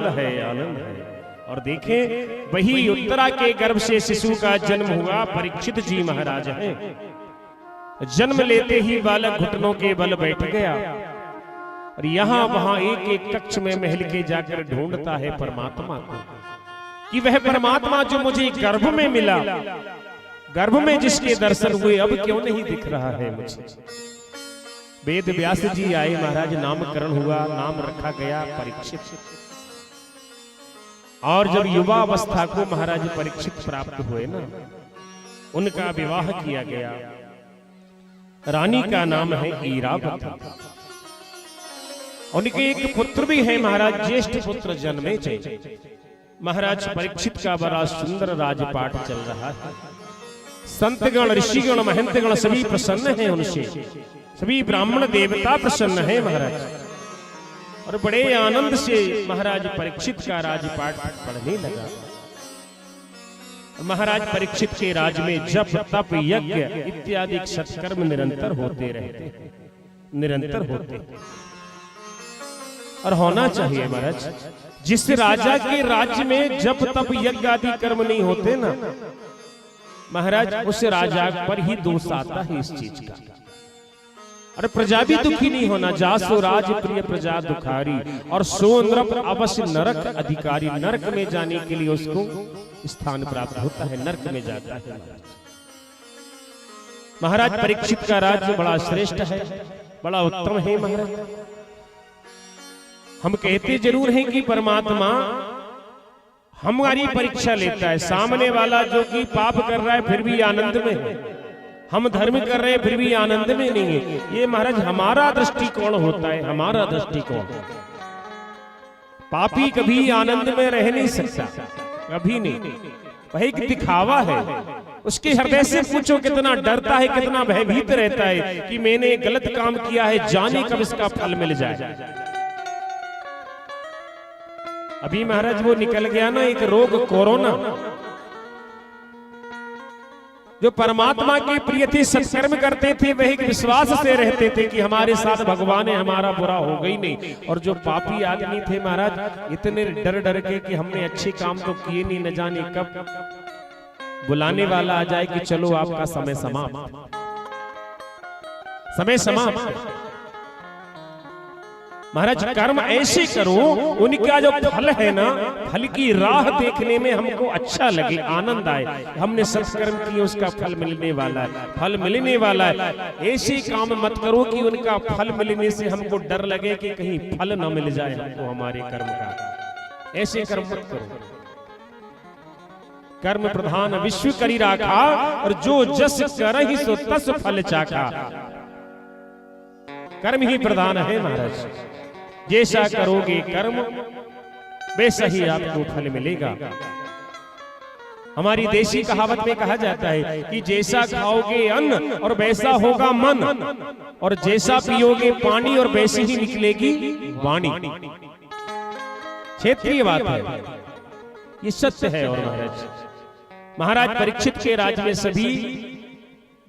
है, आनंद है। और देखें वही उत्तरा के गर्भ से शिशु का जन्म हुआ परीक्षित जी महाराज हैं। जन्म लेते ही बालक घुटनों के बल बैठ गया और यहां वहां एक एक कक्ष में महल के जाकर ढूंढता है परमात्मा को कि वह परमात्मा जो मुझे गर्भ में मिला, गर्भ में जिसके दर्शन हुए, अब क्यों नहीं दिख रहा है मुझे। वेद व्यास जी आए, महाराज नामकरण हुआ, नाम रखा गया परीक्षित। और जब युवा अवस्था को महाराज परीक्षित प्राप्त हुए ना, उनका विवाह किया गया। रानी का नाम है ईरावती। उनके एक पुत्र भी है महाराज, ज्येष्ठ पुत्र जन्मे। महाराज परीक्षित का बड़ा सुंदर राजपाट चल रहा है। संतगण, ऋषिगण, महंतगण सभी प्रसन्न हैं उनसे, सभी ब्राह्मण देवता प्रसन्न हैं महाराज। और बड़े आनंद से महाराज परीक्षित का राजपाट पढ़ने लगा। महाराज परीक्षित के राज में जप, तप, यज्ञ इत्यादि सत्कर्म निरंतर होते रहते, निरंतर होते। और होना चाहिए महाराज। जिस राजा के राज्य में जप, तप, यज्ञ आदि कर्म नहीं होते ना महाराज, उस राजा पर ही दोष आता है इस चीज का। और प्रजा भी दुखी नहीं होना। जासो राज प्रिय प्रजा दुखारी, और सो नृप अवश्य नरक अधिकारी। नरक में जाने के लिए उसको स्थान प्राप्त होता है, नरक में जाता है। महाराज परीक्षित का राज्य बड़ा श्रेष्ठ है, बड़ा उत्तम है महाराज। हम कहते जरूर हैं कि परमात्मा हमारी परीक्षा लेता है। सामने वाला जो कि पाप कर रहा है फिर भी आनंद में है, हम धर्म कर रहे हैं फिर भी आनंद में नहीं है। ये महाराज हमारा दृष्टिकोण होता है, हमारा दृष्टिकोण। पापी कभी आनंद में रह नहीं सकता, कभी नहीं। वह एक दिखावा है। उसके हृदय से पूछो कितना डरता है, कितना भयभीत रहता है कि मैंने गलत काम किया है, जाने कब इसका फल मिल जाए। अभी महाराज वो निकल गया ना एक रोग, कोरोना। जो परमात्मा के प्रिय थे, सत्कर्म करते थे, वह एक विश्वास से रहते थे कि हमारे साथ भगवान है, हमारा बुरा होगा ही नहीं। और जो पापी आदमी थे महाराज, इतने डर डर के कि हमने अच्छे काम तो किए नहीं, न जाने कब बुलाने वाला आ जाए कि चलो आपका समय समाप्त, समय समाप्त। महाराज कर्म ऐसे करो, उनका जो फल है ना, फल की राह देखने में हमको अच्छा लगे, आनंद आए। हमने सत्कर्म किए, उसका फल मिलने वाला है, फल मिलने वाला है। ऐसे काम मत करो कि उनका फल मिलने से हमको डर लगे कि कहीं फल न मिल जाए हमको हमारे कर्म का। ऐसे कर्म मत करो। कर्म प्रधान विश्व करी राखा, और जो जस करहि सो तस फल चाखा। कर्म ही प्रधान है महाराज। जैसा करोगे कर्म, वैसा ही आपको फल मिलेगा। हमारी देसी कहावत में कहा जाता है कि जैसा खाओगे अन्न और वैसा होगा मन, और जैसा पियोगे पानी और वैसी ही निकलेगी वाणी। क्षेत्रीय बात है, ये सत्य है। और महाराज परीक्षित के राज्य में सभी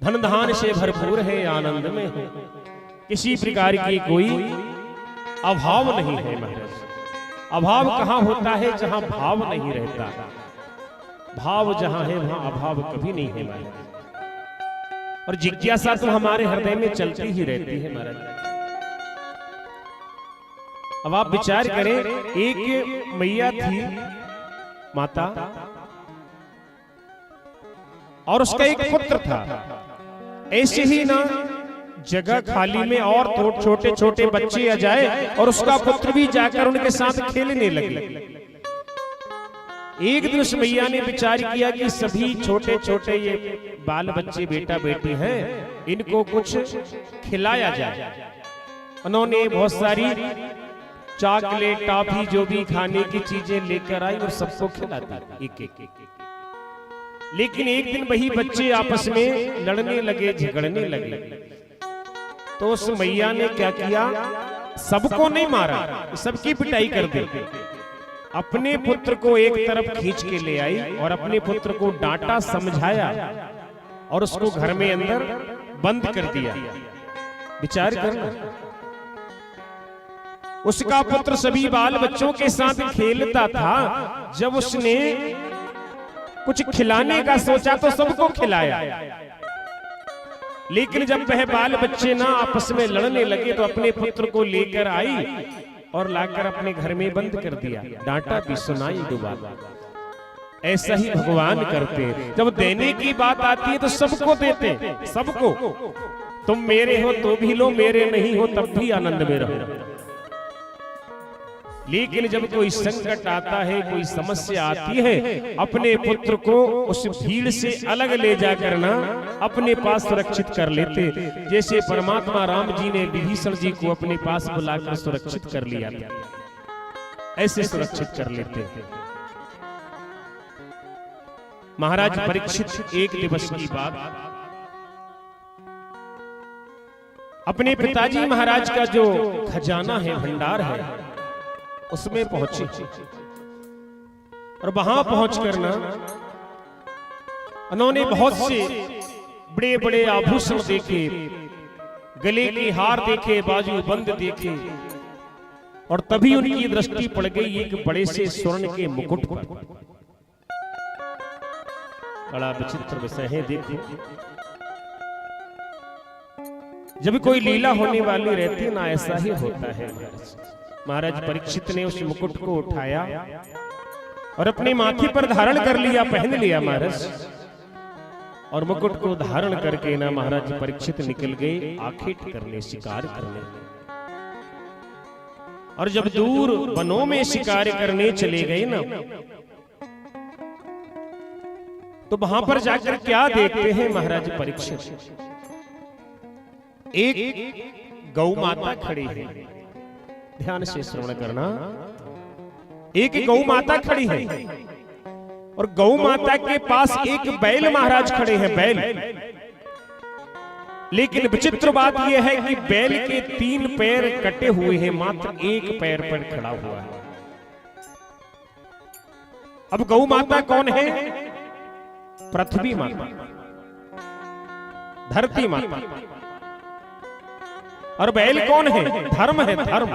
धन धान से भरपूर है, आनंद में है, किसी प्रकार की कोई अभाव नहीं है महाराज। अभाव कहाँ होता है? जहां भाव नहीं रहता। भाव जहां है वहां अभाव कभी नहीं है महाराज। और जिज्ञासा तो हमारे हृदय में चलती ही रहती है महाराज। अब आप विचार करें, एक मैया थी माता, और उसका एक पुत्र था। ऐसे ही ना जगह खाली में और छोटे छोटे बच्चे आ जाए और उसका पुत्र भी जाकर उनके साथ खेलने लगे। एक दिन उस मैया ने विचार किया कि सभी छोटे छोटे ये बाल बच्चे, बेटा बेटी हैं, इनको कुछ खिलाया जाए। उन्होंने बहुत सारी चॉकलेट, टॉफी, जो भी खाने की चीजें लेकर आई और सबको खिला दी एक एक। लेकिन एक दिन वही बच्चे आपस में लड़ने लगे, झगड़ने लगे। तो उस मैया ने क्या किया, सबको नहीं मारा, सबकी पिटाई कर दी। अपने पुत्र को एक तरफ खींच के ले आई और अपने पुत्र को डांटा, समझाया और उसको घर में अंदर बंद कर दिया। विचार करना, उसका पुत्र सभी बाल बच्चों के साथ खेलता था। जब उसने कुछ खिलाने का सोचा तो सबको खिलाया, लेकिन जब वह बाल बच्चे ना आपस में लड़ने लगे तो अपने पुत्र को लेकर आई और लाकर अपने घर में बंद कर दिया। डांटा भी सुनाई डुबा। ऐसा ही भगवान करते हैं, जब देने की बात आती है तो सबको देते हैं, सबको। तुम मेरे हो तो भी लो, मेरे नहीं हो तब भी आनंद में रहो। लेकिन जब कोई संकट आता है, कोई समस्या आती है, अपने पुत्र को उस भीड़ से अलग ले जाकर ना अपने पास सुरक्षित कर लेते। जैसे परमात्मा राम जी ने विभीषण जी को अपने पास बुलाकर सुरक्षित कर लिया था, ऐसे सुरक्षित कर लेते। महाराज परीक्षित एक दिवस की बात, अपने पिताजी महाराज का जो खजाना है, भंडार है, उसमें पहुंचे और वहां पहुंचकर ना उन्होंने बहुत से बड़े बड़े आभूषण देखे, गले के हार देखे, बाजू बंद देखे, और तभी उनकी दृष्टि पड़ गई एक बड़े से स्वर्ण के मुकुट पर। बड़ा विचित्र विषय है। देखो, जब कोई लीला होने वाली रहती है ना, ऐसा ही होता है। महाराज परीक्षित ने उस मुकुट को उठाया और अपने माथे पर धारण कर लिया, पहन लिया महाराज। और मुकुट को धारण करके ना महाराज परीक्षित निकल गए आखेट करने, शिकार करने। और जब दूर वनों में शिकार करने चले गए ना, तो वहां पर जाकर क्या देखते हैं महाराज परीक्षित? एक गौ माता खड़ी है। ध्यान से श्रवण करना। एक गौ माता खड़ी है और गौ माता के पास एक बैल महाराज खड़े हैं, बैल। लेकिन विचित्र बात यह है कि बैल के 3 पैर कटे हुए हैं, मात्र एक पैर पर खड़ा हुआ है। अब गौ माता कौन है? पृथ्वी माता, धरती माता। और बैल कौन है? धर्म है, धर्म।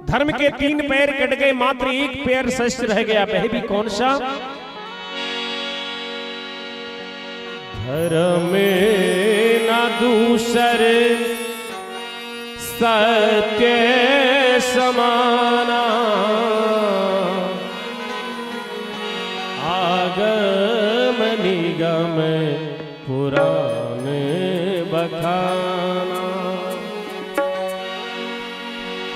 धर्म के 3 पैर कट गए, मात्र एक पैर शेष रह गया। वह भी कौन सा? धर्म में ना दूसरे सत्य समाना, आगम निगम पुराण बखाना।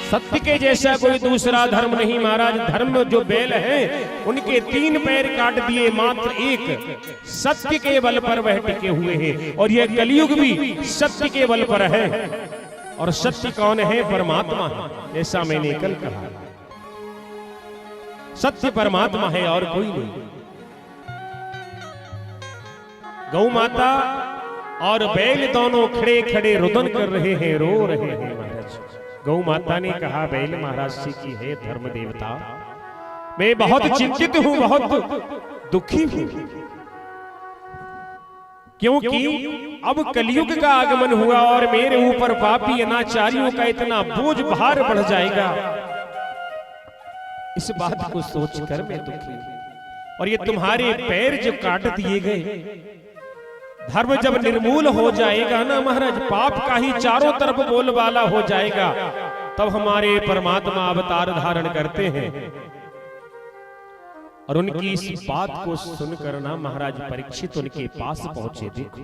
सत्य के जैसा कोई दूसरा धर्म नहीं महाराज। धर्म जो बैल है उनके 3 पैर काट दिए, मात्र एक सत्य के बल पर वह टिके हुए हैं। और यह कलयुग भी सत्य के बल पर है। और सत्य कौन है? परमात्मा है। जैसा मैंने कल कहा, सत्य परमात्मा है और कोई नहीं। गौ माता और बैल दोनों खड़े खड़े रुदन कर रहे हैं, रो रहे हैं महाराज। गौ माता ने कहा बैल महाराज से कि हे धर्म देवता, मैं बहुत चिंतित हूं, बहुत दुखी हूं, क्योंकि अब कलयुग का आगमन हुआ और मेरे ऊपर पापी अनाचारियों का इतना बोझ भार बढ़ जाएगा। इस बात को सोचकर मैं दुखी हूं। और ये तुम्हारे पैर जो काट दिए गए, धर्म जब निर्मूल हो जाएगा ना महाराज, पाप का ही चारों तरफ बोलबाला हो जाएगा, तब हमारे परमात्मा अवतार धारण करते हैं। और उनकी इस बात को सुनकर ना महाराज परीक्षित उनके पास पहुंचे। देखो